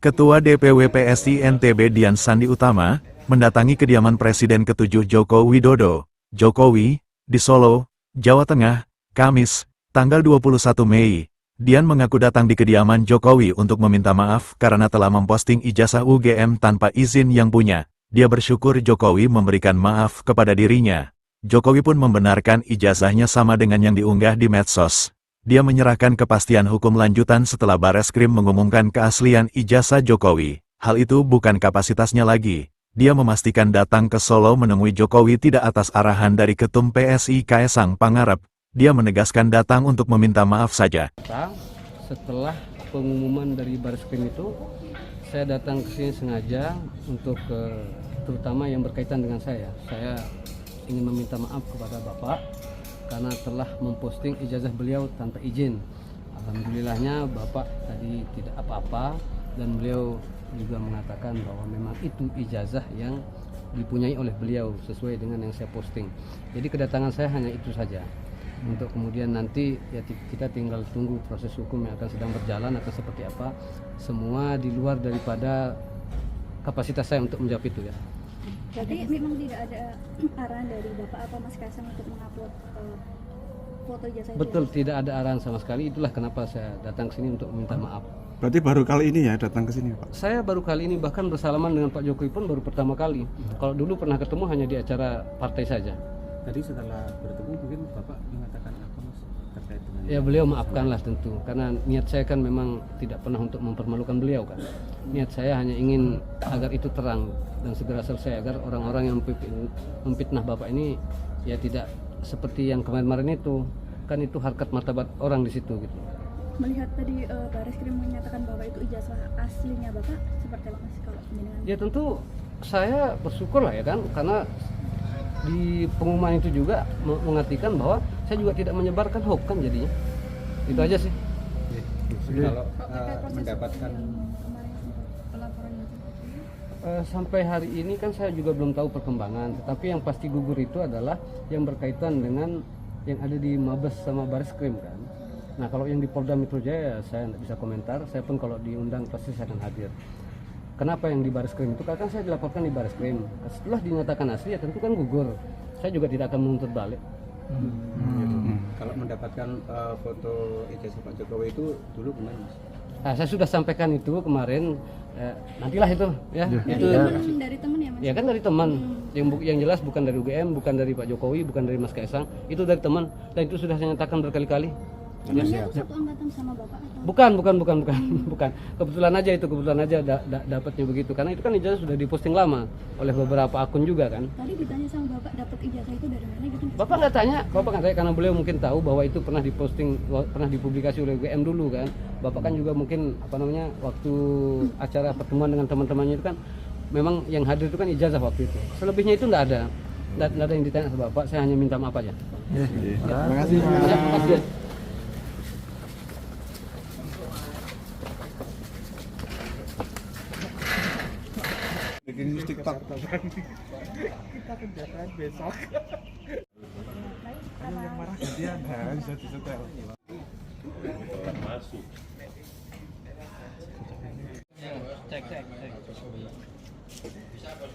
Ketua DPW PSI NTB Dian Sandi Utama, mendatangi kediaman Presiden ke-7 Joko Widodo, Jokowi, di Solo, Jawa Tengah, Kamis, tanggal 21 Mei. Dian mengaku datang di kediaman Jokowi untuk meminta maaf karena telah memposting ijazah UGM tanpa izin yang punya. Dia bersyukur Jokowi memberikan maaf kepada dirinya. Jokowi pun membenarkan ijazahnya sama dengan yang diunggah di medsos. Dia menyerahkan kepastian hukum lanjutan setelah Bareskrim mengumumkan keaslian ijazah Jokowi. Hal itu bukan kapasitasnya lagi. Dia memastikan datang ke Solo menemui Jokowi tidak atas arahan dari Ketum PSI Kaesang Pangarep. Dia menegaskan datang untuk meminta maaf saja. Setelah pengumuman dari Bareskrim itu, saya datang ke sini sengaja untuk terutama yang berkaitan dengan saya. Saya ingin meminta maaf kepada Bapak karena telah memposting ijazah beliau tanpa izin. Alhamdulillahnya Bapak tadi tidak apa-apa dan beliau juga mengatakan bahwa memang itu ijazah yang dipunyai oleh beliau sesuai dengan yang saya posting. Jadi kedatangan saya hanya itu saja. Untuk kemudian nanti ya kita tinggal tunggu proses hukum yang akan sedang berjalan akan seperti apa. Semua di luar daripada kapasitas saya untuk menjawab itu ya. Jadi memang tidak ada arahan dari Bapak atau Mas Kaesang untuk mengupload foto ijazah itu? Betul, tidak ada arahan sama sekali. Itulah kenapa saya datang ke sini untuk meminta maaf. Berarti baru kali ini ya datang ke sini, Pak? Saya baru kali ini, bahkan bersalaman dengan Pak Jokowi pun baru pertama kali. Kalau dulu pernah ketemu hanya di acara partai saja. Tadi setelah bertemu mungkin Bapak mengatakan apa Mas terkait dengan? Ya beliau maafkanlah tentu, karena niat saya kan memang tidak pernah untuk mempermalukan beliau kan. Niat saya hanya ingin agar itu terang dan segera selesai agar orang-orang yang memfitnah Bapak ini ya tidak seperti yang kemarin-kemarin itu. Kan itu harkat martabat orang di situ gitu. Melihat tadi Bareskrim menyatakan bahwa itu ijazah aslinya Bapak, seperti apa Mas kalau dengan? Ya tentu saya bersyukur lah ya kan, karena di pengumuman itu juga mengartikan bahwa saya juga tidak menyebarkan hoax kan jadinya. Itu aja sih. Kalau mendapatkan sampai hari ini kan saya juga belum tahu perkembangan, tetapi yang pasti gugur itu adalah yang berkaitan dengan yang ada di Mabes sama Bareskrim kan. Nah kalau yang di Polda Metro Jaya saya tidak bisa komentar, saya pun kalau diundang pasti saya akan hadir. Kenapa yang di Bareskrim itu? Karena saya dilaporkan di Bareskrim. Setelah dinyatakan asli ya tentu kan gugur. Saya juga tidak akan menuntut balik. Kalau mendapatkan foto ijazah Pak Jokowi itu dulu gimana Mas? Nah, saya sudah sampaikan itu kemarin. Nantilah itu ya. Itu dari teman ya Mas? Ya kan dari teman. Yang jelas bukan dari UGM, bukan dari Pak Jokowi, bukan dari Mas Kaesang. Itu dari teman. Dan itu sudah saya nyatakan berkali-kali. Temannya itu satu angkatan sama Bapak atau? Bukan. Kebetulan aja dapatnya begitu. Karena itu kan ijazah sudah diposting lama oleh beberapa akun juga kan. Tadi ditanya sama Bapak dapat ijazah itu dari mana gitu? Bapak nggak tanya karena beliau mungkin tahu bahwa itu pernah diposting, pernah dipublikasi oleh UGM dulu kan. Bapak kan juga mungkin waktu acara pertemuan dengan teman-temannya itu kan memang yang hadir itu kan ijazah waktu itu. Selebihnya itu nggak ada yang ditanya sama Bapak. Saya hanya minta maaf aja. Terima kasih. Terima kasih. Bikin TikTok. Kita kerjakan besok. Kalau yang marah gantian, bisa disetel. Masuk. Cek. Bisa apa